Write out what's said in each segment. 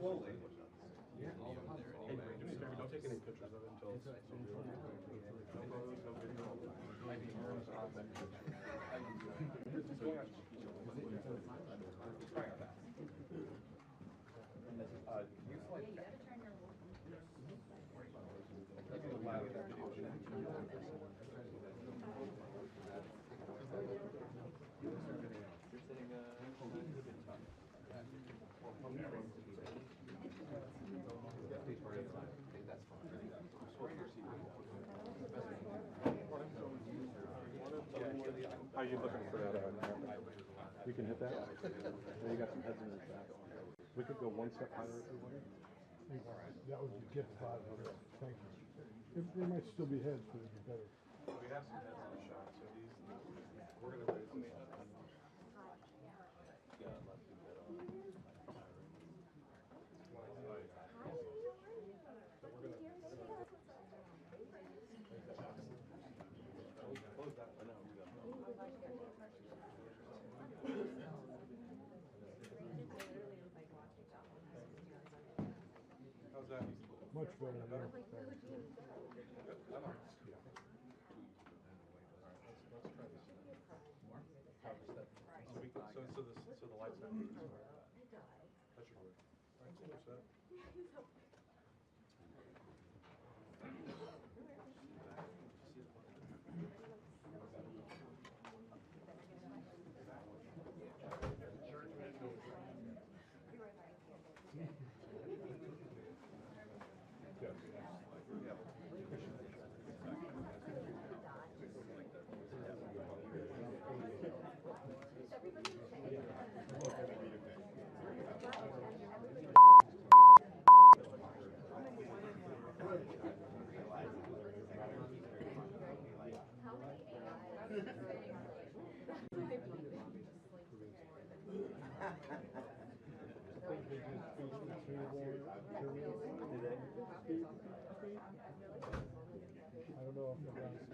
slowly. Yeah. Hey, don't take any pictures of it until it's no photos, no video. How are you looking for that? You can hit that. There you got some heads in your back. We could go one step higher if you wanted. That would be gift pot. Thank you. There might still be heads, but it'd be better. We have some heads in the shot, so these we're gonna raise them up. How's that? Much better than that. Let's try this. So the lights now. That should work. All right, so we're set. I don't know if the guys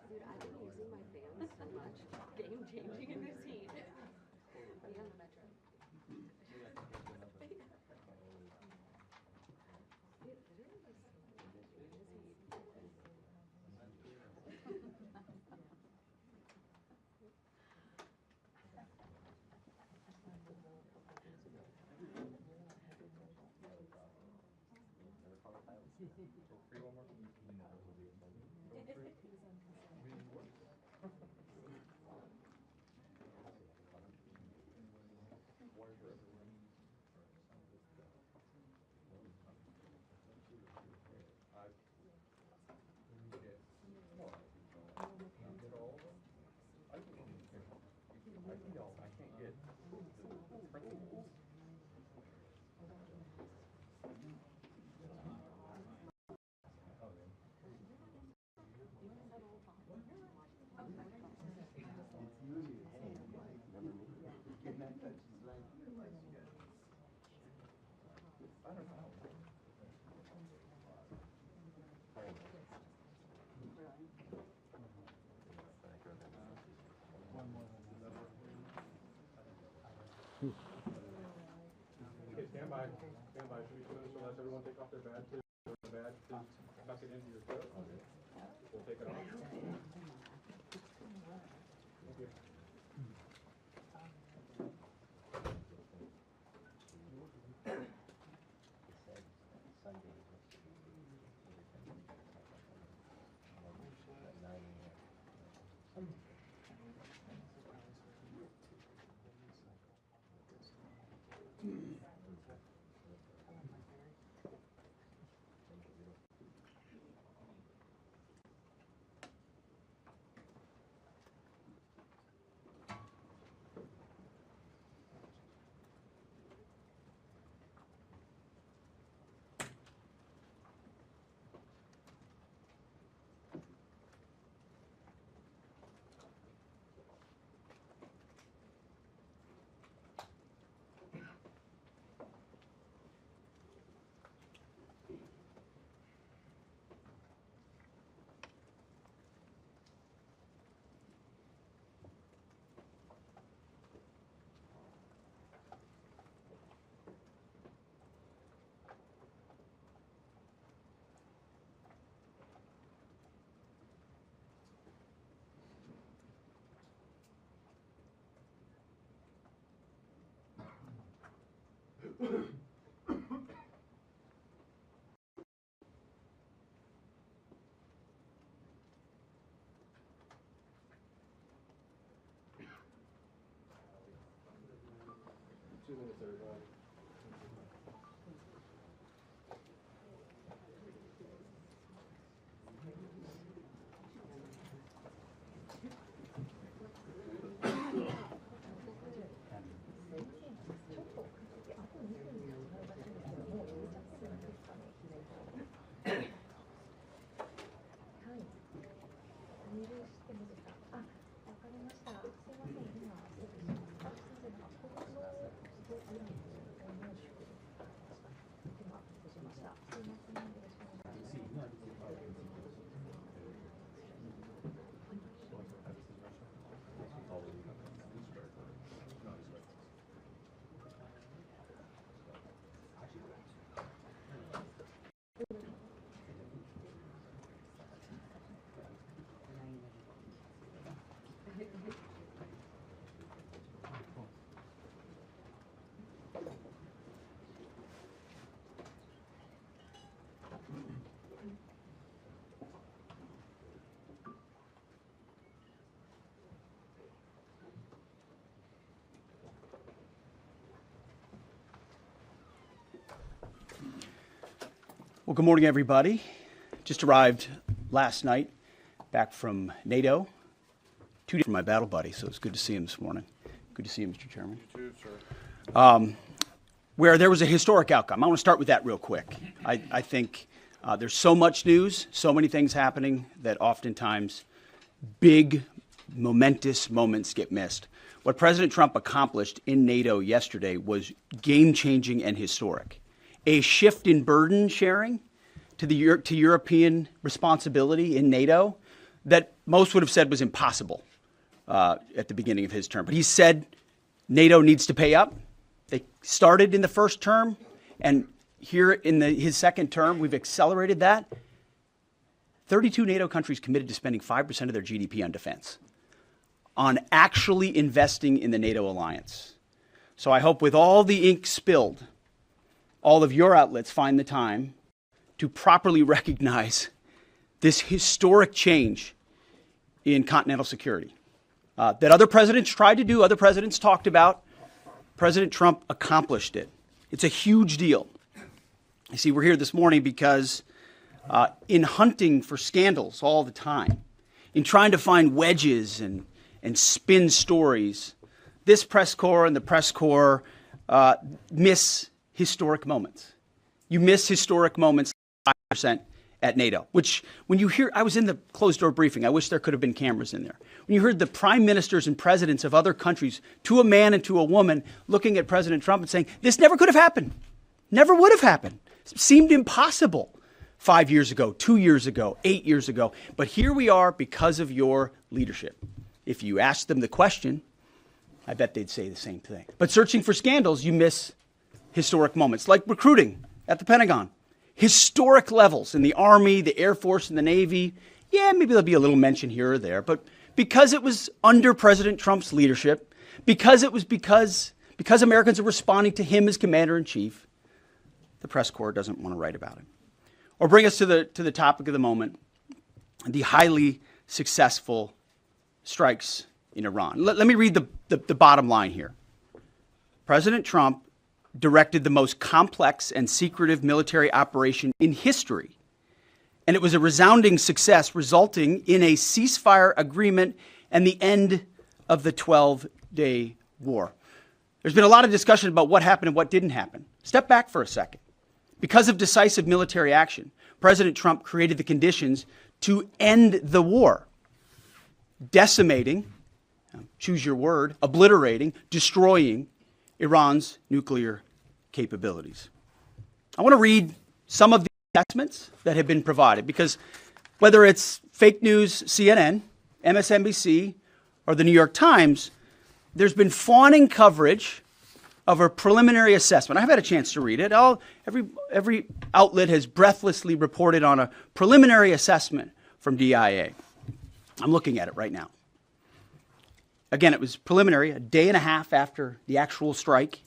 Dude, I've been using my fans so much. Game changing in this heat. Be on the metro. Okay, stand by. Stand by. Should we do this? So let everyone take off their badge, please. The badge, please tuck it into your coat. We'll take it off. Thank you. Well, good morning, everybody. Just arrived last night back from NATO. 2 days from my battle buddy, so it's good to see him this morning. Good to see you, Mr. Chairman. You too, sir. Where there was a historic outcome. I want to start with that real quick. I think there's so much news, so many things happening that oftentimes big, momentous moments get missed. What President Trump accomplished in NATO yesterday was game-changing and historic. A shift in burden sharing to European responsibility in NATO that most would have said was impossible at the beginning of his term. But he said NATO needs to pay up. They started in the first term, and here in his second term, we've accelerated that. 32 NATO countries committed to spending 5% of their GDP on defense, on actually investing in the NATO alliance. So I hope with all the ink spilled, all of your outlets find the time to properly recognize this historic change in continental security that other presidents tried to do, other presidents talked about. President Trump accomplished it. It's a huge deal. You see, we're here this morning because in hunting for scandals all the time, in trying to find wedges and spin stories, this press corps and the press corps miss historic moments. You miss historic moments, 5% at NATO, which when you hear, I was in the closed door briefing, I wish there could have been cameras in there. When you heard the prime ministers and presidents of other countries, to a man and to a woman, looking at President Trump and saying, this never could have happened, never would have happened. It seemed impossible 5 years ago, 2 years ago, 8 years ago. But here we are because of your leadership. If you ask them the question, I bet they'd say the same thing. But searching for scandals, you miss historic moments, like recruiting at the Pentagon. Historic levels in the Army, the Air Force, and the Navy. Yeah, maybe there'll be a little mention here or there, but because it was under President Trump's leadership, because Americans are responding to him as commander-in-chief, the press corps doesn't want to write about him. Or bring us to the topic of the moment, the highly successful strikes in Iran. Let me read the bottom line here. President Trump directed the most complex and secretive military operation in history, and it was a resounding success, resulting in a ceasefire agreement and the end of the 12-day war. There's been a lot of discussion about what happened and what didn't happen. Step back for a second. Because of decisive military action, President Trump created the conditions to end the war, decimating, choose your word, obliterating, destroying Iran's nuclear capabilities. I want to read some of the assessments that have been provided, because whether it's fake news, CNN, MSNBC, or the New York Times, there's been fawning coverage of a preliminary assessment. I've had a chance to read it. Every outlet has breathlessly reported on a preliminary assessment from DIA. I'm looking at it right now. Again, it was preliminary, a day and a half after the actual strike,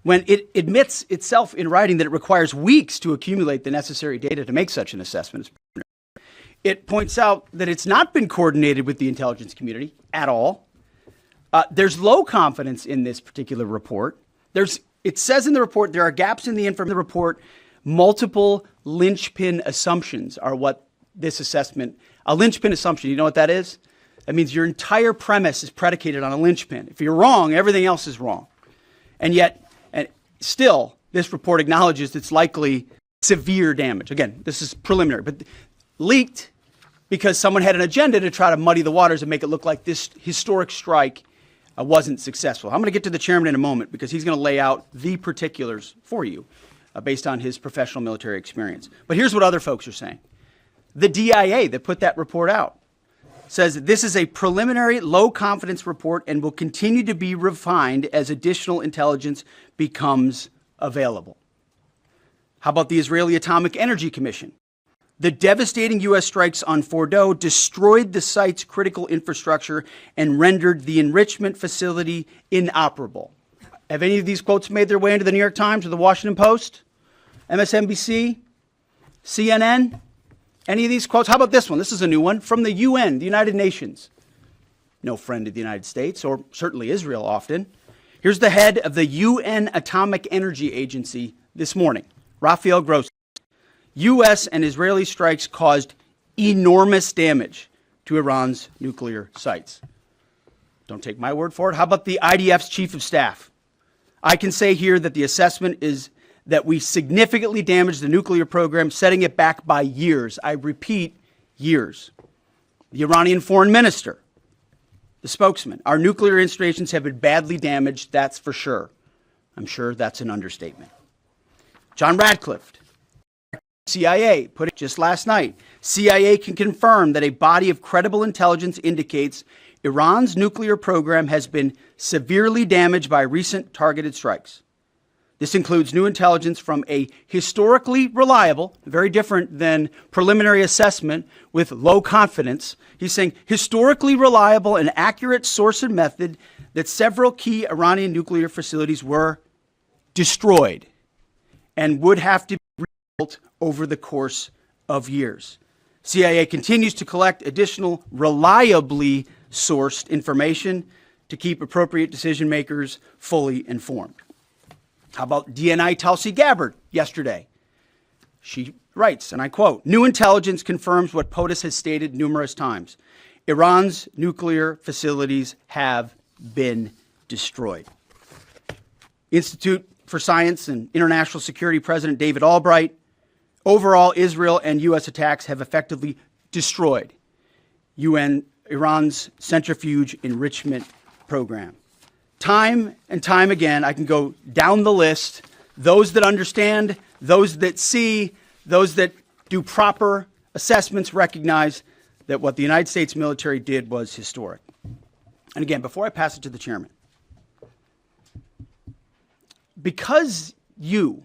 when it admits itself in writing that it requires weeks to accumulate the necessary data to make such an assessment. It points out that it's not been coordinated with the intelligence community at all. There's low confidence in this particular report. It says in the report there are gaps in the information. The report, multiple linchpin assumptions are what this assessment, a linchpin assumption, you know what that is? That means your entire premise is predicated on a linchpin. If you're wrong, everything else is wrong. And still, this report acknowledges it's likely severe damage. Again, this is preliminary, but leaked because someone had an agenda to try to muddy the waters and make it look like this historic strike wasn't successful. I'm going to get to the chairman in a moment because he's going to lay out the particulars for you based on his professional military experience. But here's what other folks are saying. The DIA that put that report out says that this is a preliminary low-confidence report and will continue to be refined as additional intelligence becomes available. How about the Israeli Atomic Energy Commission? The devastating U.S. strikes on Fordow destroyed the site's critical infrastructure and rendered the enrichment facility inoperable. Have any of these quotes made their way into the New York Times or the Washington Post? MSNBC? CNN? Any of these quotes? How about this one? This is a new one from the UN, the United Nations. No friend of the United States, or certainly Israel often. Here's the head of the UN Atomic Energy Agency this morning, Rafael Grossi. U.S. and Israeli strikes caused enormous damage to Iran's nuclear sites. Don't take my word for it. How about the IDF's chief of staff? I can say here that the assessment is that we significantly damaged the nuclear program, setting it back by years. I repeat, years. The Iranian foreign minister, the spokesman, our nuclear installations have been badly damaged, that's for sure. I'm sure that's an understatement. John Radcliffe, CIA, put it just last night. CIA can confirm that a body of credible intelligence indicates Iran's nuclear program has been severely damaged by recent targeted strikes. This includes new intelligence from a historically reliable, very different than preliminary assessment with low confidence. He's saying historically reliable and accurate source and method that several key Iranian nuclear facilities were destroyed and would have to be rebuilt over the course of years. CIA continues to collect additional reliably sourced information to keep appropriate decision makers fully informed. How about DNI Tulsi Gabbard yesterday? She writes, and I quote, "New intelligence confirms what POTUS has stated numerous times. Iran's nuclear facilities have been destroyed." Institute for Science and International Security President David Albright, overall, Israel and U.S. attacks have effectively destroyed Iran's centrifuge enrichment program. Time and time again, I can go down the list. Those that understand, those that see, those that do proper assessments recognize that what the United States military did was historic. And again, before I pass it to the chairman, because you,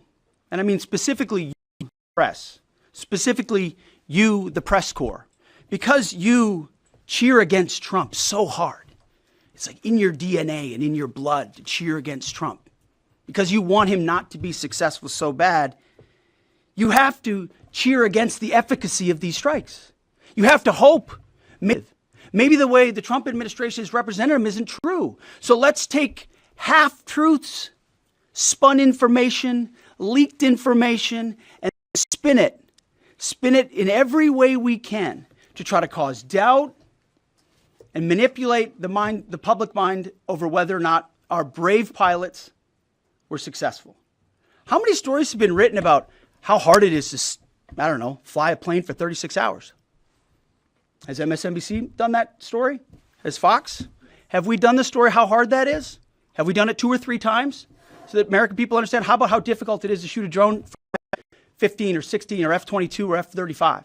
and I mean specifically you, press, specifically you, the press corps, because you cheer against Trump so hard, it's like in your DNA and in your blood to cheer against Trump, because you want him not to be successful so bad, you have to cheer against the efficacy of these strikes. You have to hope maybe the way the Trump administration has represented him isn't true. So let's take half-truths, spun information, leaked information, and spin it in every way we can to try to cause doubt and manipulate the public mind over whether or not our brave pilots were successful. How many stories have been written about how hard it is to, I don't know, fly a plane for 36 hours? Has MSNBC done that story? Has Fox? Have we done the story how hard that is? Have we done it 2 or 3 times so that American people understand? How about how difficult it is to shoot a drone for F-15 or 16 or F-22 or F-35?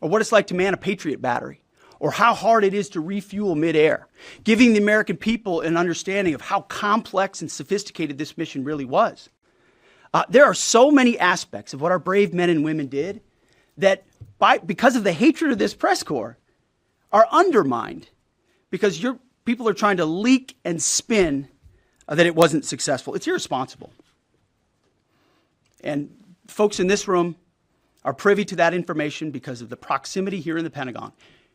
Or what it's like to man a Patriot battery? Or how hard it is to refuel midair? Giving the American people an understanding of how complex and sophisticated this mission really was. There are so many aspects of what our brave men and women did that because of the hatred of this press corps are undermined because your people are trying to leak and spin that it wasn't successful. It's irresponsible. And folks in this room are privy to that information because of the proximity here in the Pentagon.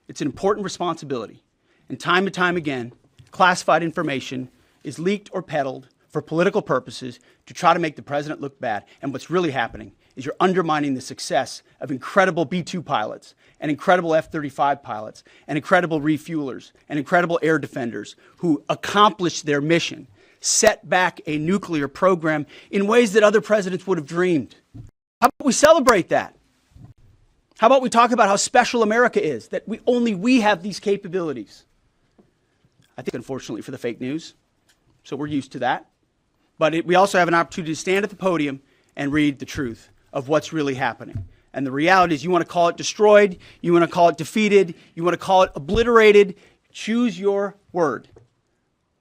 It's an important responsibility. And time again, classified information is leaked or peddled for political purposes to try to make the president look bad. And what's really happening is you're undermining the success of incredible B-2 pilots and incredible F-35 pilots and incredible refuelers and incredible air defenders who accomplished their mission, set back a nuclear program in ways that other presidents would have dreamed. How about we celebrate that? How about we talk about how special America is, that only we have these capabilities? I think, unfortunately, for the fake news, so we're used to that. But we also have an opportunity to stand at the podium and read the truth of what's really happening. And the reality is you want to call it destroyed, you want to call it defeated, you want to call it obliterated, choose your word.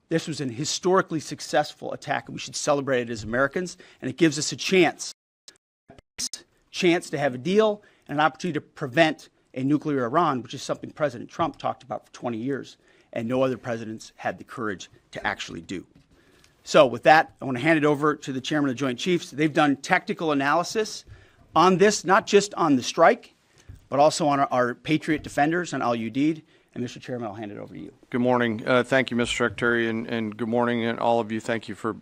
This was an historically successful attack, and we should celebrate it as Americans, and it gives us a chance to have a deal and an opportunity to prevent a nuclear Iran, which is something President Trump talked about for 20 years, and no other presidents had the courage to actually do. So with that, I want to hand it over to the chairman of the Joint Chiefs. They've done technical analysis on this, not just on the strike, but also on our Patriot defenders, on Udeid. And Mr. Chairman, I'll hand it over to you. Good morning. Thank you, Mr. Secretary, and good morning, and all of you. Thank you for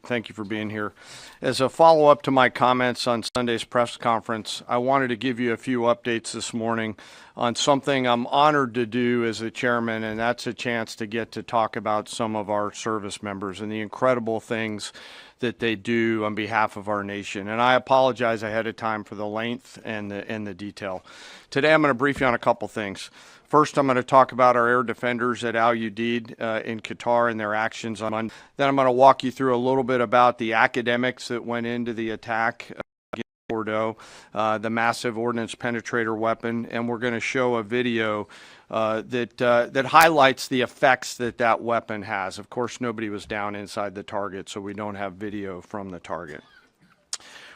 being here. As a follow-up to my comments on Sunday's press conference, I wanted to give you a few updates this morning on something I'm honored to do as a chairman, and that's a chance to get to talk about some of our service members and the incredible things that they do on behalf of our nation. And I apologize ahead of time for the length and the detail. Today, I'm going to brief you on a couple things. First, I'm going to talk about our air defenders at Udeid in Qatar and their actions on Monday. Then I'm going to walk you through a little bit about the academics that went into the attack against Bordeaux, the massive ordnance penetrator weapon, and we're going to show a video that highlights the effects that weapon has. Of course, nobody was down inside the target, so we don't have video from the target.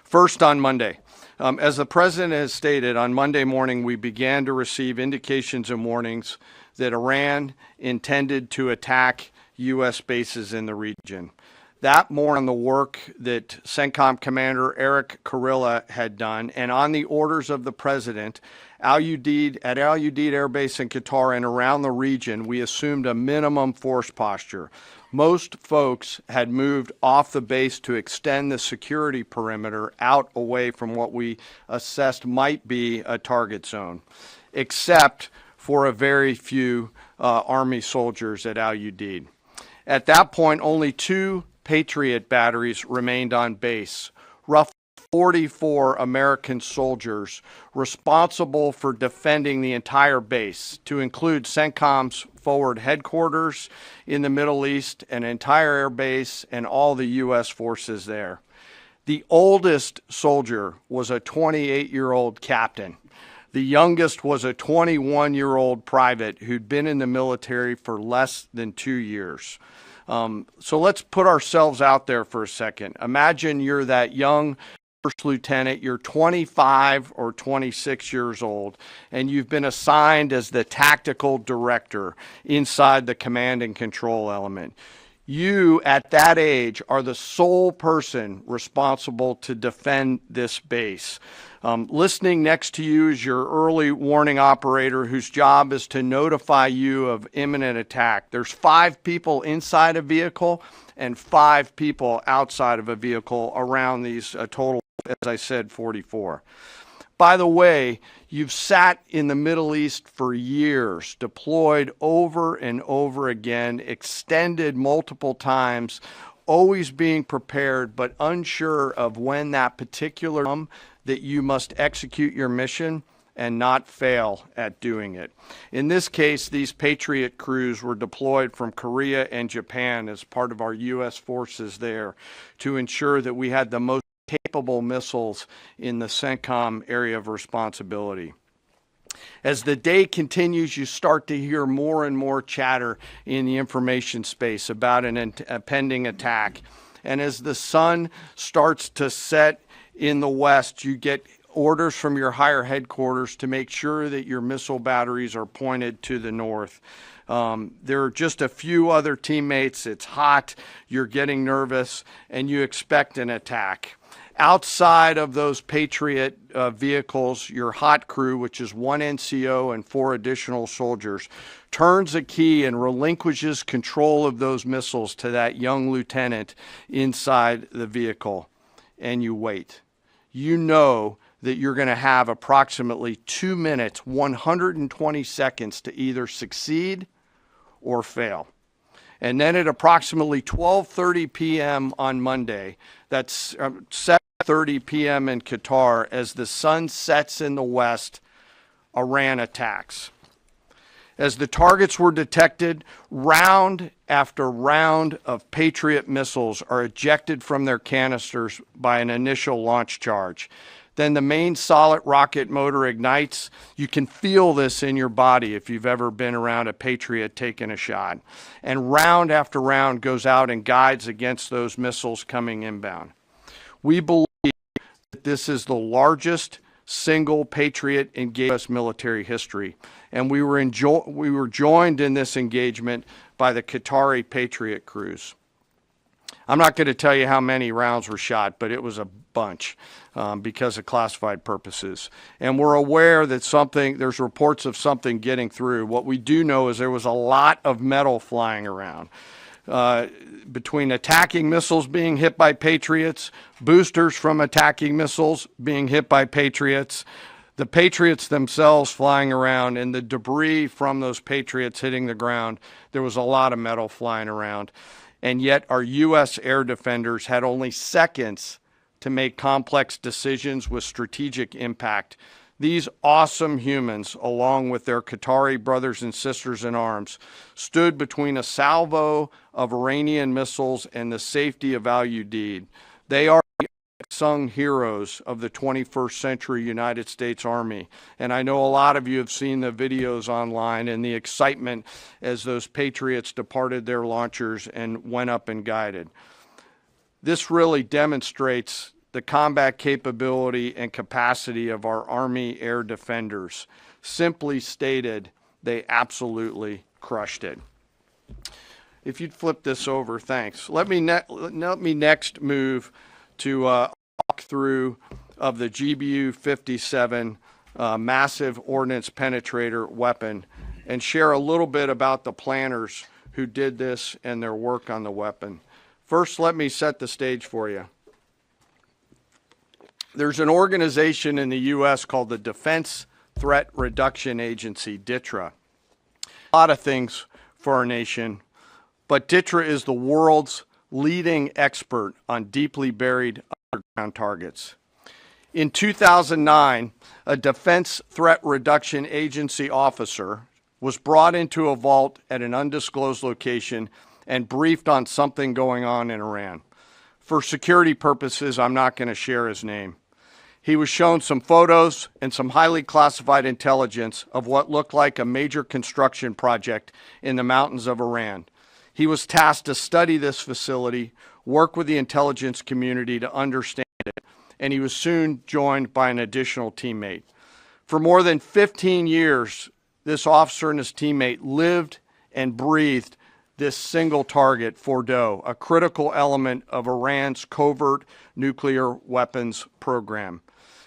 First, on Monday. As the President has stated, on Monday morning we began to receive indications and warnings that Iran intended to attack U.S. bases in the region. That more on the work that CENTCOM Commander Eric Kurilla had done, and on the orders of the President, at Udeid Air Base in Qatar and around the region, we assumed a minimum force posture. Most folks had moved off the base to extend the security perimeter out away from what we assessed might be a target zone, except for a very few Army soldiers at Udeid. At that point, only 2 Patriot batteries remained on base, roughly 44 American soldiers responsible for defending the entire base, to include CENTCOM's forward headquarters in the Middle East, an entire air base, and all the U.S. forces there. The oldest soldier was a 28-year-old captain. The youngest was a 21-year-old private who'd been in the military for less than 2 years. So let's put ourselves out there for a second. Imagine you're that young first lieutenant, you're 25 or 26 years old, and you've been assigned as the tactical director inside the command and control element. You, at that age, are the sole person responsible to defend this base. Listening next to you is your early warning operator whose job is to notify you of imminent attack. There's 5 people inside a vehicle and 5 people outside of a vehicle around these total, as I said, 44. By the way, you've sat in the Middle East for years, deployed over and over again, extended multiple times, always being prepared, but unsure of when that particular time that you must execute your mission and not fail at doing it. In this case, these Patriot crews were deployed from Korea and Japan as part of our U.S. forces there to ensure that we had the most capable missiles in the CENTCOM area of responsibility. As the day continues, you start to hear more and more chatter in the information space about a pending attack. And as the sun starts to set in the west, you get orders from your higher headquarters to make sure that your missile batteries are pointed to the north. There are just a few other teammates. It's hot, you're getting nervous, and you expect an attack. Outside of those Patriot vehicles, your hot crew, which is 1 NCO and 4 additional soldiers, turns a key and relinquishes control of those missiles to that young lieutenant inside the vehicle. And you wait. You know that you're going to have approximately 2 minutes, 120 seconds to either succeed or fail. And then at approximately 12:30 p.m. on Monday, that's 7:30 p.m. in Qatar, as the sun sets in the west, Iran attacks. As the targets were detected, round after round of Patriot missiles are ejected from their canisters by an initial launch charge. Then the main solid rocket motor ignites. You can feel this in your body if you've ever been around a Patriot taking a shot. And round after round goes out and guides against those missiles coming inbound. We believe that this is the largest single Patriot engagement in U.S. military history. And we were joined in this engagement by the Qatari Patriot crews. I'm not going to tell you how many rounds were shot, but it was a bunch because of classified purposes. And we're aware that there's reports of something getting through. What we do know is there was a lot of metal flying around. Between attacking missiles being hit by Patriots, boosters from attacking missiles being hit by Patriots, the Patriots themselves flying around, and the debris from those Patriots hitting the ground, there was a lot of metal flying around. And yet our U.S. air defenders had only seconds to make complex decisions with strategic impact. These awesome humans, along with their Qatari brothers and sisters in arms, stood between a salvo of Iranian missiles and the safety of Udeid. They are the unsung heroes of the 21st century United States Army. And I know a lot of you have seen the videos online and the excitement as those Patriots departed their launchers and went up and guided. This really demonstrates the combat capability and capacity of our Army air defenders. Simply stated, they absolutely crushed it. If you'd flip this over, thanks. Let me next move to walk through of the GBU-57 massive ordnance penetrator weapon and share a little bit about the planners who did this and their work on the weapon. First, let me set the stage for you. There's an organization in the U.S. called the Defense Threat Reduction Agency, DTRA. A lot of things for our nation, but DTRA is the world's leading expert on deeply buried underground targets. In 2009, a Defense Threat Reduction Agency officer was brought into a vault at an undisclosed location and briefed on something going on in Iran. For security purposes, I'm not going to share his name. He was shown some photos and some highly classified intelligence of what looked like a major construction project in the mountains of Iran. He was tasked to study this facility, work with the intelligence community to understand it, and he was soon joined by an additional teammate. For more than 15 years, this officer and his teammate lived and breathed this single target, Fordow, a critical element of Iran's covert nuclear weapons program.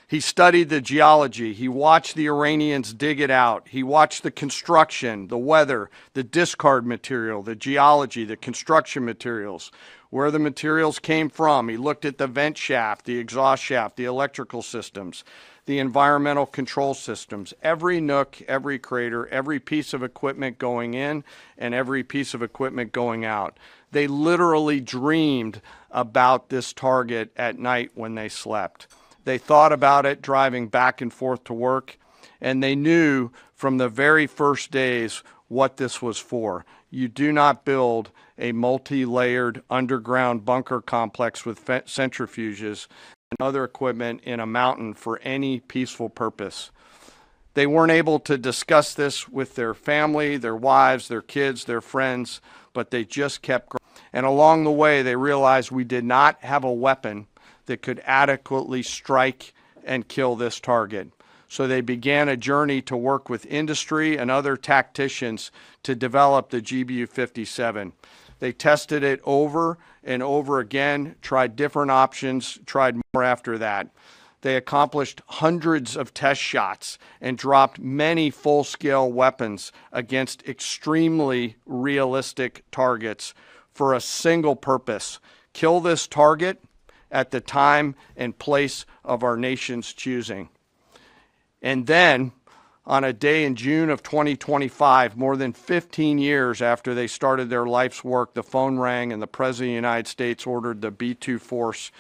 He studied the geology. He watched the Iranians dig it out. He watched the construction, the weather, the discard material, the geology, the construction materials, where the materials came from. He looked at the vent shaft, the exhaust shaft, the electrical systems, the environmental control systems, every nook, every crater, every piece of equipment going in and every piece of equipment going out. They literally dreamed about this target at night when they slept. They thought about it driving back and forth to work, and they knew from the very first days what this was for. You do not build a multi-layered underground bunker complex with centrifuges and other equipment in a mountain for any peaceful purpose. They weren't able to discuss this with their family, their wives, their kids, their friends, but they just kept growing. And along the way, they realized we did not have a weapon that could adequately strike and kill this target. So they began a journey to work with industry and other tacticians to develop the GBU-57. They tested it over and over again, tried different options, tried more after that. They accomplished hundreds of test shots and dropped many full-scale weapons against extremely realistic targets for a single purpose: kill this target at the time and place of our nation's choosing. And then, on a day in June of 2025, more than 15 years after they started their life's work, the phone rang and the President of the United States ordered the B-2 force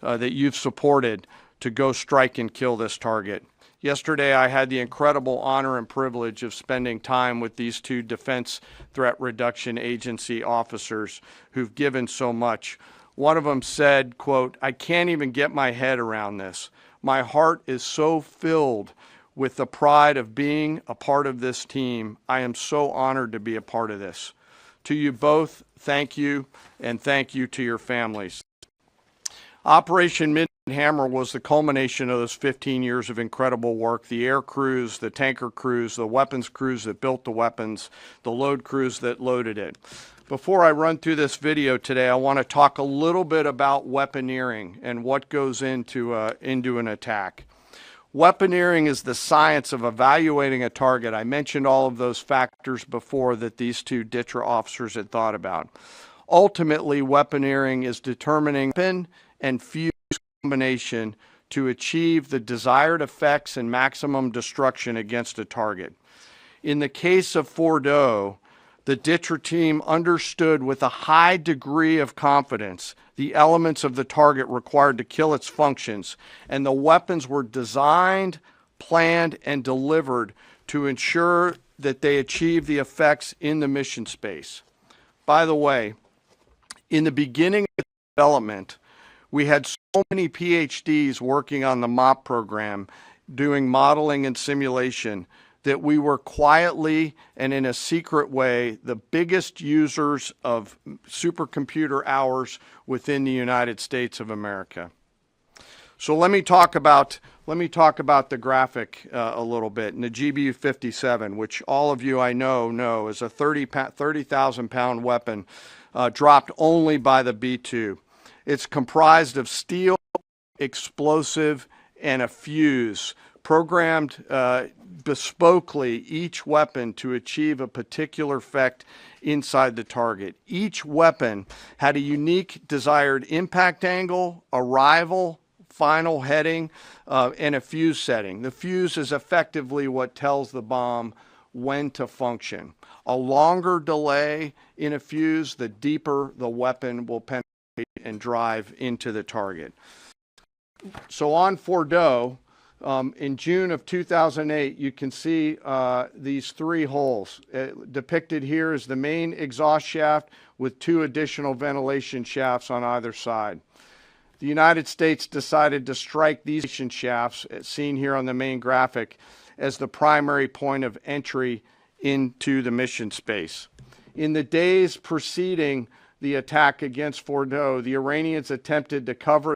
that you've supported to go strike and kill this target. Yesterday, I had the incredible honor and privilege of spending time with these two Defense Threat Reduction Agency officers who've given so much. One of them said, quote, "I can't even get my head around this. My heart is so filled with the pride of being a part of this team. I am so honored to be a part of this." To you both, thank you, and thank you to your families. Operation Midnight Hammer was the culmination of those 15 years of incredible work. The air crews, the tanker crews, the weapons crews that built the weapons, the load crews that loaded it. Before I run through this video today, I want to talk a little bit about weaponeering and what goes into an attack. Weaponeering is the science of evaluating a target. I mentioned all of those factors before that these two DTRA officers had thought about. Ultimately, weaponeering is determining weapon and fuse combination to achieve the desired effects and maximum destruction against a target. In the case of Fordow, the DTRA team understood with a high degree of confidence the elements of the target required to kill its functions, and the weapons were designed, planned, and delivered to ensure that they achieve the effects in the mission space. By the way, in the beginning of development, we had so many PhDs working on the MOP program, doing modeling and simulation, that we were quietly and in a secret way the biggest users of supercomputer hours within the United States of America. So let me talk about the graphic a little bit. And the GBU-57, which all of you I know is a 30,000 pound weapon dropped only by the B-2. It's comprised of steel, explosive, and a fuse, programmed bespokely each weapon to achieve a particular effect inside the target. Each weapon had a unique desired impact angle, arrival, final heading, and a fuse setting. The fuse is effectively what tells the bomb when to function. A longer delay in a fuse, the deeper the weapon will penetrate and drive into the target. So on Fordow, in June of 2008, you can see these three holes. Depicted here is the main exhaust shaft with two additional ventilation shafts on either side. The United States decided to strike these shafts, as seen here on the main graphic, as the primary point of entry into the mission space. In the days preceding the attack against Fordow, the Iranians attempted to cover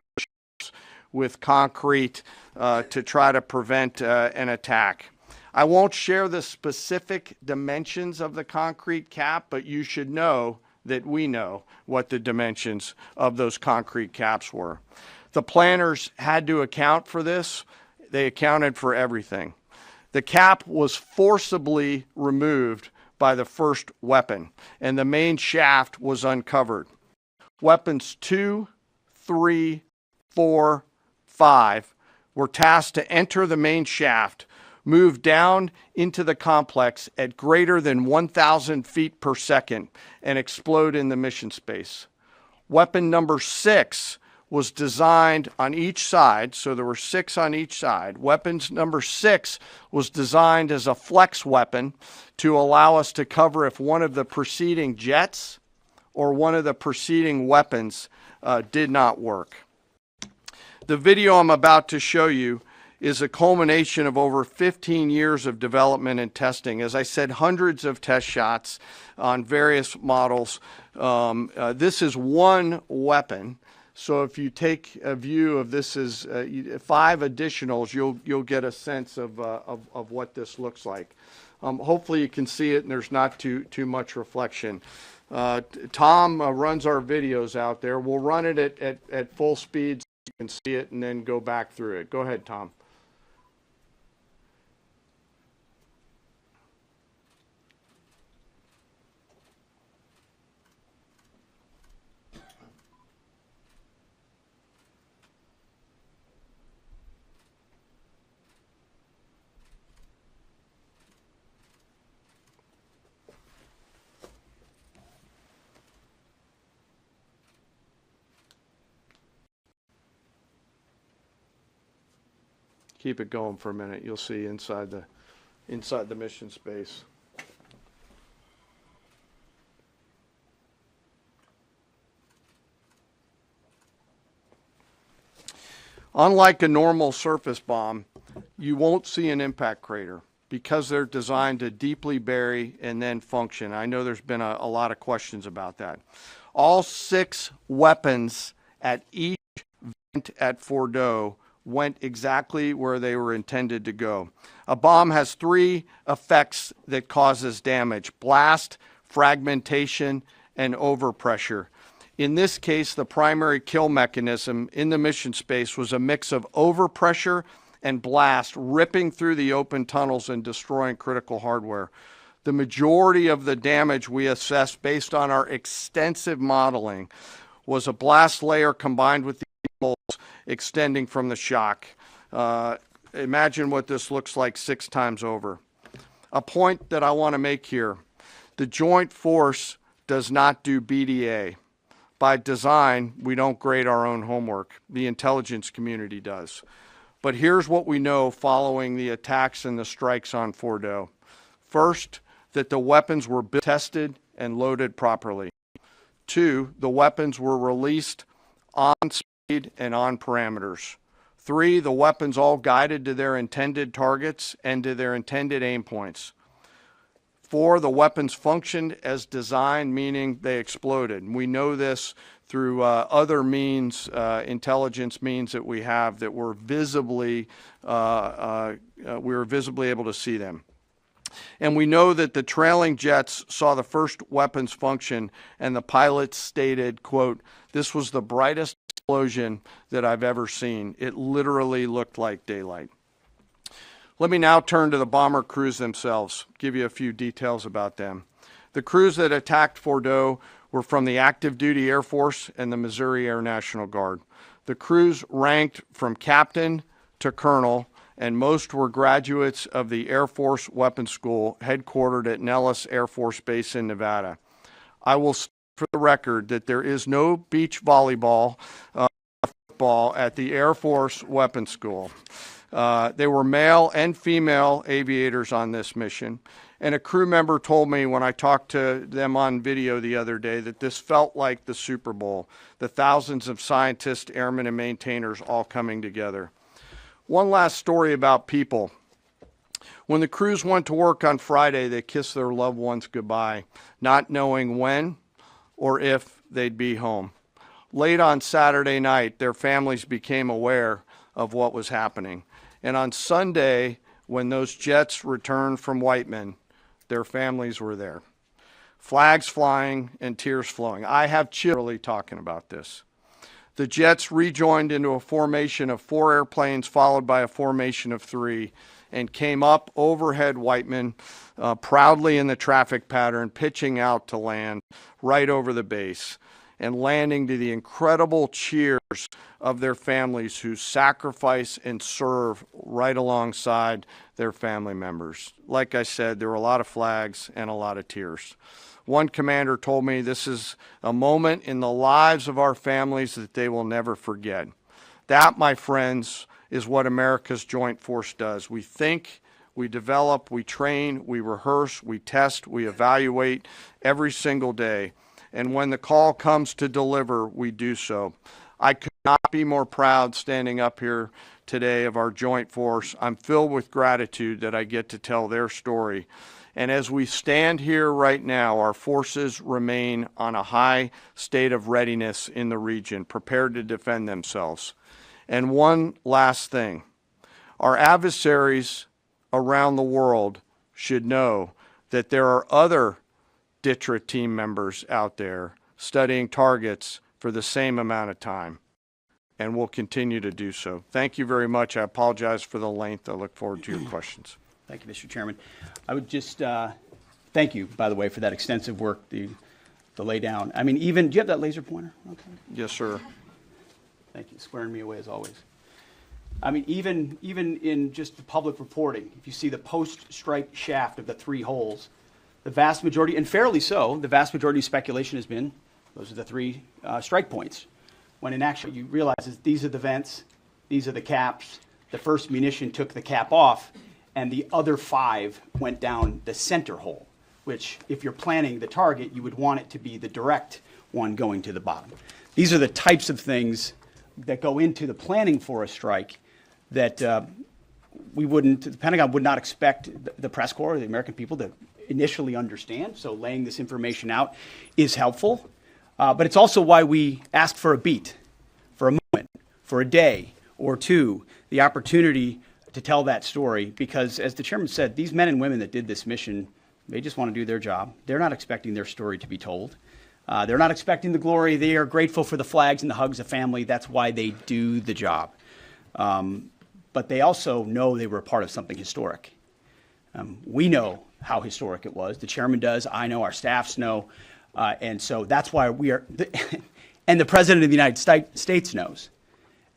with concrete to try to prevent an attack. I won't share the specific dimensions of the concrete cap, but you should know that we know what the dimensions of those concrete caps were. The planners had to account for this. They accounted for everything. The cap was forcibly removed by the first weapon, and the main shaft was uncovered. Weapons 2, 3, 4, 5 were tasked to enter the main shaft, move down into the complex at greater than 1,000 feet per second, and explode in the mission space. Weapon number 6 was designed on each side, so there were 6 on each side. Weapons number 6 was designed as a flex weapon to allow us to cover if one of the preceding jets or one of the preceding weapons did not work. The video I'm about to show you is a culmination of over 15 years of development and testing. As I said, hundreds of test shots on various models. This is one weapon. So if you take a view of this as 5 additionals, you'll get a sense of what this looks like. Hopefully you can see it and there's not too much reflection. Tom runs our videos out there. We'll run it at full speed so you can see it and then go back through it. Go ahead, Tom. Keep it going for a minute. You'll see inside the mission space. Unlike a normal surface bomb, you won't see an impact crater because they're designed to deeply bury and then function. I know there's been a lot of questions about that. All 6 weapons at each vent at Fordow went exactly where they were intended to go. A bomb has 3 effects that causes damage: blast, fragmentation, and overpressure. In this case, the primary kill mechanism in the mission space was a mix of overpressure and blast, ripping through the open tunnels and destroying critical hardware. The majority of the damage we assessed based on our extensive modeling was a blast layer combined with the extending from the shock. Imagine what this looks like 6 times over. A point that I want to make here: the joint force does not do BDA. By design, we don't grade our own homework. The intelligence community does. But here's what we know following the attacks and the strikes on Fordow. First, that the weapons were tested and loaded properly. 2, the weapons were released on speed and on parameters. 3, the weapons all guided to their intended targets and to their intended aim points. 4, the weapons functioned as designed, meaning they exploded. And we know this through other means, intelligence means that we have, that were visibly, we were visibly able to see them. And we know that the trailing jets saw the first weapons function, and the pilots stated, quote, "This was the brightest explosion that I've ever seen. It literally looked like daylight." Let me now turn to the bomber crews themselves, give you a few details about them. The crews that attacked Fordow were from the active duty Air Force and the Missouri Air National Guard. The crews ranked from captain to colonel, and most were graduates of the Air Force Weapons School headquartered at Nellis Air Force Base in Nevada. I will state for the record that there is no beach volleyball, football at the Air Force Weapons School. There were male and female aviators on this mission, and a crew member told me when I talked to them on video the other day that this felt like the Super Bowl, the thousands of scientists, airmen, and maintainers all coming together. One last story about people. When the crews went to work on Friday, they kissed their loved ones goodbye, not knowing when or if they'd be home. Late on Saturday night, their families became aware of what was happening. And on Sunday, when those jets returned from Whiteman, their families were there. Flags flying and tears flowing. I have chills talking about this. The jets rejoined into a formation of 4 airplanes followed by a formation of 3 and came up overhead Whiteman proudly in the traffic pattern, pitching out to land right over the base and landing to the incredible cheers of their families who sacrifice and serve right alongside their family members. Like I said, there were a lot of flags and a lot of tears. One commander told me this is a moment in the lives of our families that they will never forget. That, my friends, is what America's Joint Force does. We think, we develop, we train, we rehearse, we test, we evaluate every single day. And when the call comes to deliver, we do so. I could not be more proud standing up here today of our Joint Force. I'm filled with gratitude that I get to tell their story. And as we stand here right now, our forces remain on a high state of readiness in the region, prepared to defend themselves. And one last thing, our adversaries around the world should know that there are other DTRA team members out there studying targets for the same amount of time, and will continue to do so. Thank you very much. I apologize for the length. I look forward to your questions. Thank you, Mr. Chairman. I would just thank you, by the way, for that extensive work, the lay down. I mean, even, do you have that laser pointer? Okay. Yes, sir. Thank you, squaring me away as always. I mean, even in just the public reporting, if you see the post-strike shaft of the 3 holes, the vast majority, and fairly so, the vast majority of speculation has been those are the 3 strike points. When in actual, you realize that these are the vents, these are the caps. The first munition took the cap off, and the other 5 went down the center hole, which, if you're planning the target, you would want it to be the direct one going to the bottom. These are the types of things that go into the planning for a strike that the Pentagon would not expect the press corps, or the American people, to initially understand. So laying this information out is helpful. But it's also why we ask for a beat, for a moment, for a day or 2, the opportunity to tell that story. Because as the chairman said, these men and women that did this mission, they just want to do their job. They're not expecting their story to be told. They're not expecting the glory. They are grateful for the flags and the hugs of family. That's why they do the job. But they also know they were a part of something historic. We know how historic it was. The chairman does. I know. Our staffs know. And so that's why we are, and the President of the United States knows.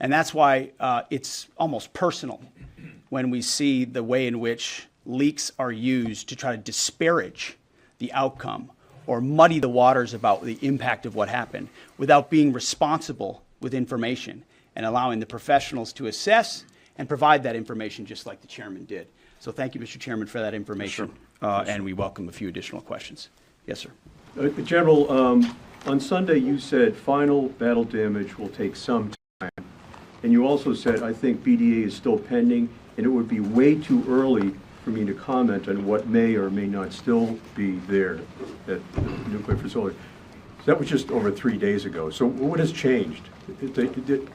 And that's why it's almost personal when we see the way in which leaks are used to try to disparage the outcome or muddy the waters about the impact of what happened without being responsible with information and allowing the professionals to assess and provide that information just like the chairman did. So thank you, Mr. Chairman, for that information. Yes, and we welcome a few additional questions. Yes, sir. General, on Sunday you said final battle damage will take some time. And you also said, I think BDA is still pending, and it would be way too early for me to comment on what may or may not still be there at the nuclear facility. That was just over 3 days ago. So what has changed?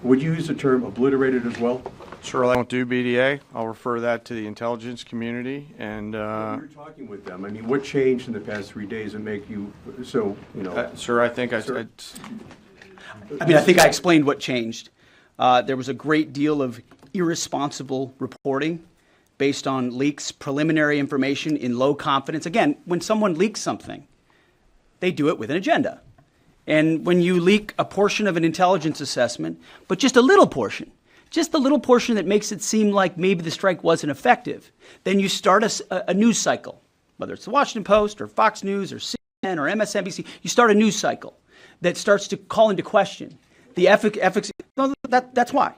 Would you use the term obliterated as well? Sure, I don't do BDA. I'll refer that to the intelligence community. And you're talking with them. I mean, what changed in the past 3 days that make you so, you know? Sir, I think I think I explained what changed. There was a great deal of irresponsible reporting based on leaks, preliminary information in low confidence. Again, when someone leaks something, they do it with an agenda. And when you leak a portion of an intelligence assessment, but just a little portion that makes it seem like maybe the strike wasn't effective, then you start a news cycle, whether it's the Washington Post or Fox News or CNN or MSNBC, you start a news cycle that starts to call into question the efficacy. That's why.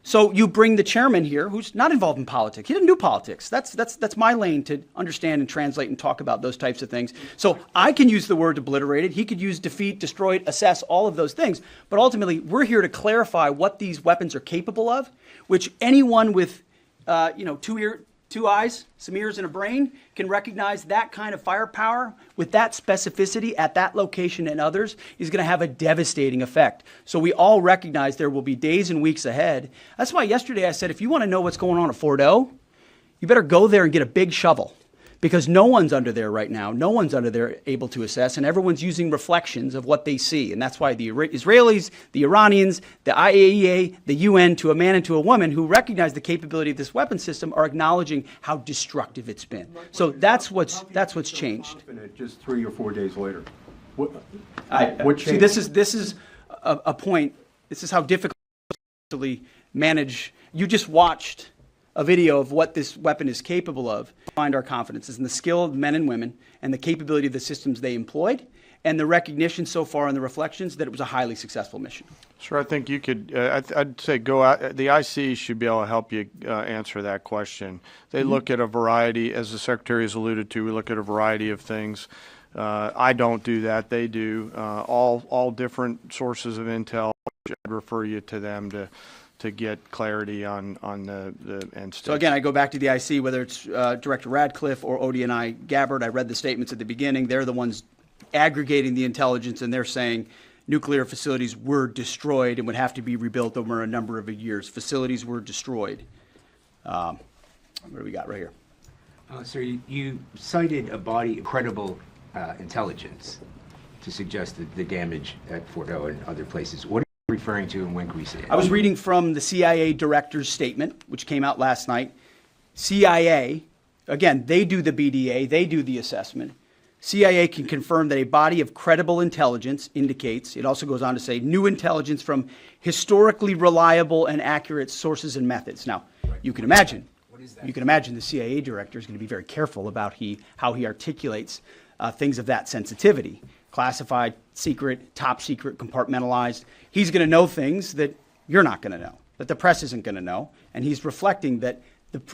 So you bring the chairman here, who's not involved in politics. He didn't do politics. That's my lane to understand and translate and talk about those types of things. So I can use the word obliterated. He could use defeat, destroyed, assess, all of those things. But ultimately, we're here to clarify what these weapons are capable of, which anyone with, 2 2 eyes, some ears, and a brain can recognize that kind of firepower with that specificity at that location and others is going to have a devastating effect. So we all recognize there will be days and weeks ahead. That's why yesterday I said, if you want to know what's going on at Fort O, you better go there and get a big shovel, because no one's under there right now. No one's under there able to assess, and everyone's using reflections of what they see. And that's why the Israelis, the Iranians, the IAEA, the UN, to a man and to a woman who recognize the capability of this weapon system are acknowledging how destructive it's been. So that's what's changed. Just 3 or 4 days later. What See, this is a point. This is how difficult to manage. You just watched a video of what this weapon is capable of. Find our confidence is in the skill of men and women and the capability of the systems they employed, and the recognition so far in the reflections that it was a highly successful mission. Sir, I think you could, I'd say go out, the IC should be able to help you answer that question. They look at a variety, as the Secretary has alluded to, we look at a variety of things. I don't do that, they do. All different sources of intel, I'd refer you to them to get clarity on the end state. So again, I go back to the IC, whether it's Director Radcliffe or ODNI Gabbard. I read the statements at the beginning. They're the ones aggregating the intelligence, and they're saying nuclear facilities were destroyed and would have to be rebuilt over a number of years. Facilities were destroyed. What do we got right here? Sir, you cited a body of credible intelligence to suggest that the damage at Fort O and other places. What are you referring to, and when can we see it? I was reading from the CIA director's statement, which came out last night. CIA, again, they do the BDA, they do the assessment. CIA can confirm that a body of credible intelligence indicates, it also goes on to say, new intelligence from historically reliable and accurate sources and methods. Now, you can imagine the CIA director is going to be very careful about how he articulates things of that sensitivity. Classified, secret, top secret, compartmentalized. He's going to know things that you're not going to know, that the press isn't going to know, and he's reflecting that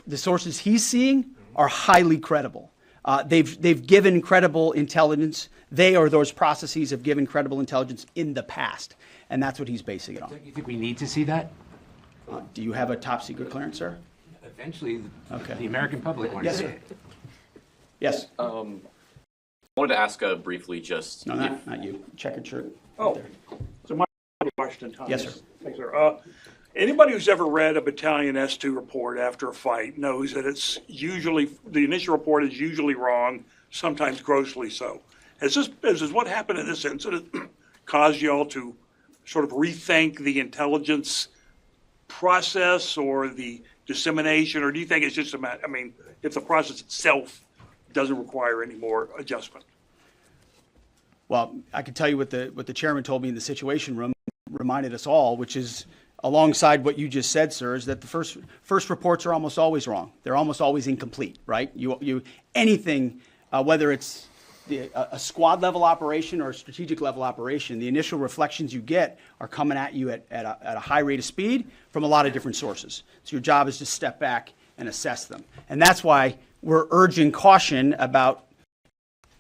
the sources he's seeing are highly credible. They've given credible intelligence. They or those processes have given credible intelligence in the past, and that's what he's basing it on. You think we need to see that? Do you have a top secret clearance, sir? Eventually, Okay. the American public wants Yes, to see sir. it. Yes. I wanted to ask briefly just No, not you. Checkered shirt. Oh, so my question, Thomas. Yes, sir. Thanks, sir. Anybody who's ever read a Battalion S2 report after a fight knows that it's usually, the initial report is usually wrong, sometimes grossly so. Has what happened in this incident caused you all to sort of rethink the intelligence process or the dissemination, or do you think it's just a matter, I mean, if the process itself doesn't require any more adjustment? Well, I can tell you what the chairman told me in the Situation Room, reminded us all, which is alongside what you just said, sir, is that the first reports are almost always wrong. They're almost always incomplete, right? Anything, whether it's a squad level operation or a strategic level operation, the initial reflections you get are coming at you at a high rate of speed from a lot of different sources. So your job is to step back and assess them. And that's why we're urging caution about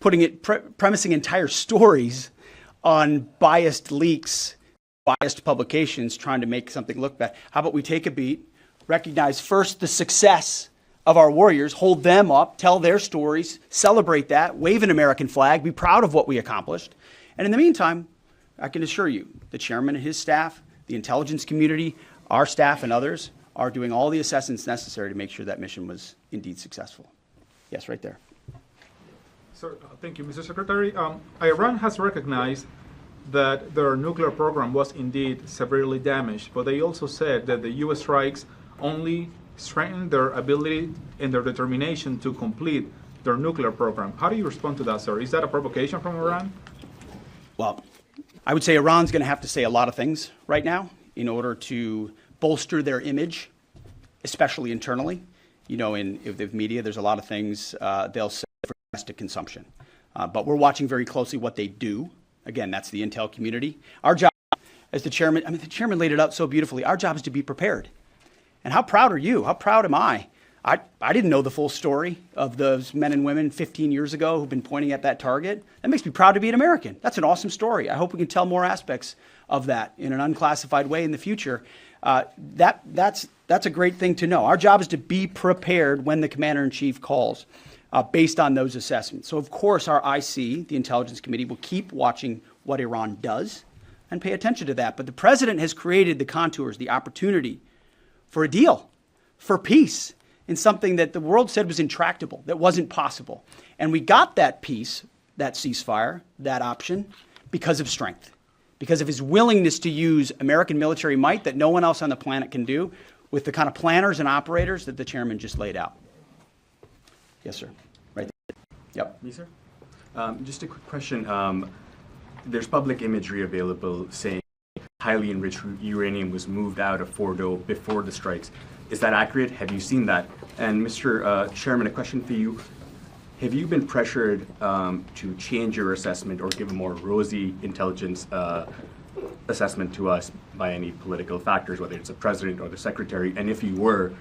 premising entire stories on biased leaks, biased publications, trying to make something look bad. How about we take a beat, recognize first the success of our warriors, hold them up, tell their stories, celebrate that, wave an American flag, be proud of what we accomplished. And in the meantime, I can assure you, the chairman and his staff, the intelligence community, our staff and others are doing all the assessments necessary to make sure that mission was indeed successful. Yes, right there. Sir, thank you, Mr. Secretary. Iran has recognized that their nuclear program was indeed severely damaged, but they also said that the U.S. strikes only strengthened their ability and their determination to complete their nuclear program. How do you respond to that, sir? Is that a provocation from Iran? Well, I would say Iran's going to have to say a lot of things right now in order to bolster their image, especially internally. You know, in the media, there's a lot of things they'll say for domestic consumption. But we're watching very closely what they do. Again, that's the intel community. Our job, as the chairman, the chairman laid it out so beautifully, our job is to be prepared. And how proud are you? How proud am I? I didn't know the full story of those men and women 15 years ago who've been pointing at that target. That makes me proud to be an American. That's an awesome story. I hope we can tell more aspects of that in an unclassified way in the future. That's that's a great thing to know. Our job is to be prepared when the commander-in-chief calls based on those assessments. So, of course, our IC, the Intelligence Committee, will keep watching what Iran does and pay attention to that. But the president has created the contours, the opportunity for a deal, for peace, in something that the world said was intractable, that wasn't possible. And we got that peace, that ceasefire, that option, because of strength, because of his willingness to use American military might that no one else on the planet can do, with the kind of planners and operators that the chairman just laid out. Yes, sir. Right there. Yep. Me, sir? Just a quick question. There's public imagery available saying highly enriched uranium was moved out of Fordo before the strikes. Is that accurate? Have you seen that? And Mr. Chairman, a question for you. Have you been pressured to change your assessment or give a more rosy intelligence assessment to us by any political factors, whether it's the president or the secretary? And if you were,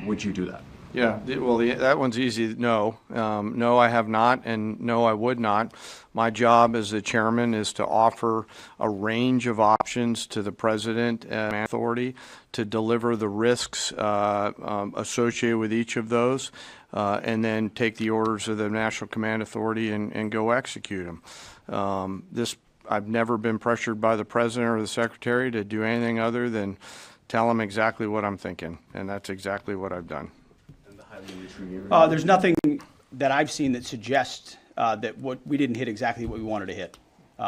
would you do that? Yeah, well, that one's easy. No. No, I have not, and no, I would not. My job as the chairman is to offer a range of options to the president and authority to deliver the risks associated with each of those, and then take the orders of the National Command Authority and go execute them. I've never been pressured by the president or the secretary to do anything other than tell them exactly what I'm thinking, and that's exactly what I've done. There's nothing that I've seen that suggests that we didn't hit exactly what we wanted to hit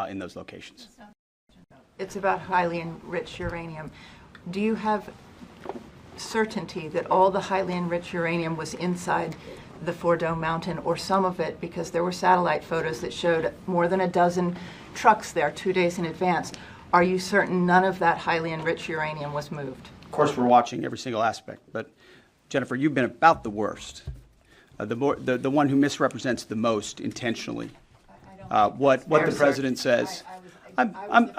in those locations. It's about highly enriched uranium. Do you have certainty that all the highly enriched uranium was inside the Fordo mountain, or some of it, because there were satellite photos that showed more than a dozen trucks there 2 days in advance? Are you certain none of that highly enriched uranium was moved? Of course, we're watching every single aspect, but Jennifer, you've been about the worst, the one who misrepresents the most intentionally what the president says. I was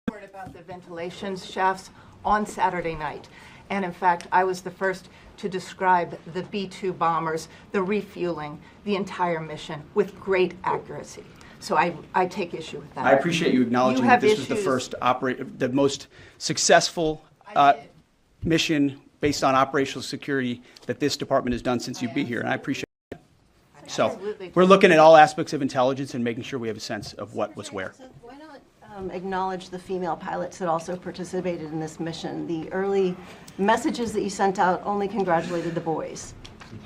report about the ventilation shafts on Saturday night, and in fact, I was the first to describe the B-2 bombers, the refueling, the entire mission with great accuracy. So I take issue with that. I appreciate you acknowledging that this was the first the most successful mission based on operational security that this department has done since you've been here, and I appreciate it. So we're looking at all aspects of intelligence and making sure we have a sense of what was where. Why not acknowledge the female pilots that also participated in this mission? The early messages that you sent out only congratulated the boys.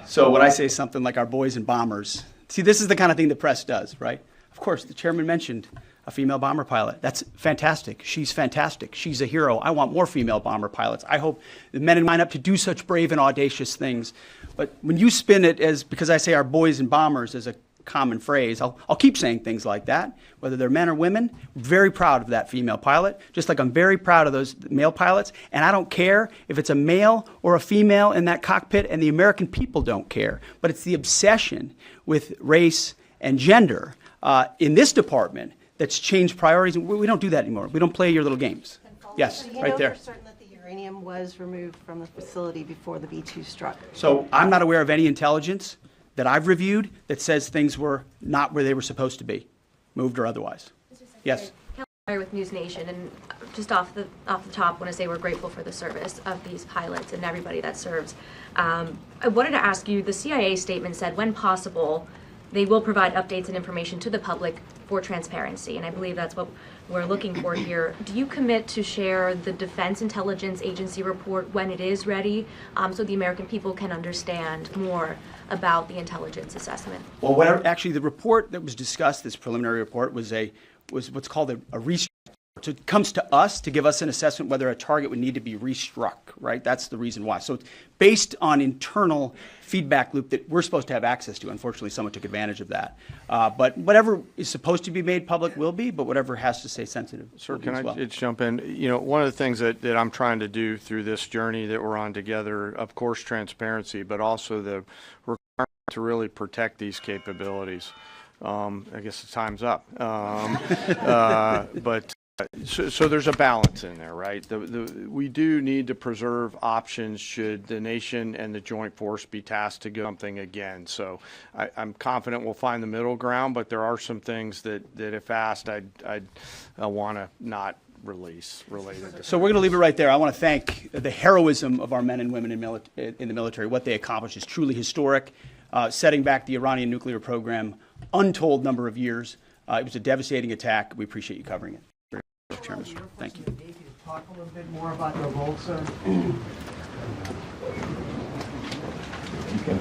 So when I say something like our boys and bombers, see, this is the kind of thing the press does, right? Of course, the chairman mentioned a female bomber pilot. That's fantastic. She's fantastic. She's a hero. I want more female bomber pilots. I hope the men in line up to do such brave and audacious things. But when you spin it as, because I say our boys and bombers as a common phrase, I'll keep saying things like that, whether they're men or women. I'm very proud of that female pilot, just like I'm very proud of those male pilots. And I don't care if it's a male or a female in that cockpit, and the American people don't care. But it's the obsession with race and gender in this department that's changed priorities. We don't do that anymore. We don't play your little games. Yes, right there. You know for certain that the uranium was removed from the facility before the B-2 struck? So I'm not aware of any intelligence that I've reviewed that says things were not where they were supposed to be, moved or otherwise. Yes. With News Nation, and just off the top, want to say we're grateful for the service of these pilots and everybody that serves. I wanted to ask you, the CIA statement said, when possible, they will provide updates and information to the public for transparency, and I believe that's what we're looking for here. Do you commit to share the Defense Intelligence Agency report when it is ready, so the American people can understand more about the intelligence assessment? Well, actually, the report that was discussed, this preliminary report, was what's called a restructure. So it comes to us to give us an assessment whether a target would need to be restruck, right? That's the reason why. So it's based on internal feedback loop that we're supposed to have access to. Unfortunately, someone took advantage of that. But whatever is supposed to be made public will be, but whatever has to stay sensitive. Sir, can I just jump in? You know, one of the things that I'm trying to do through this journey that we're on together, of course, transparency, but also the requirement to really protect these capabilities. I guess the time's up. So there's a balance in there, right? We do need to preserve options should the nation and the joint force be tasked to go something again. So I'm confident we'll find the middle ground, but there are some things that if asked, I'd want to not release related to. So we're going to leave it right there. I want to thank the heroism of our men and women in the military. What they accomplished is truly historic, setting back the Iranian nuclear program untold number of years. It was a devastating attack. We appreciate you covering it. Chairman, thank you. Maybe to talk a little bit more about the role, sir. You can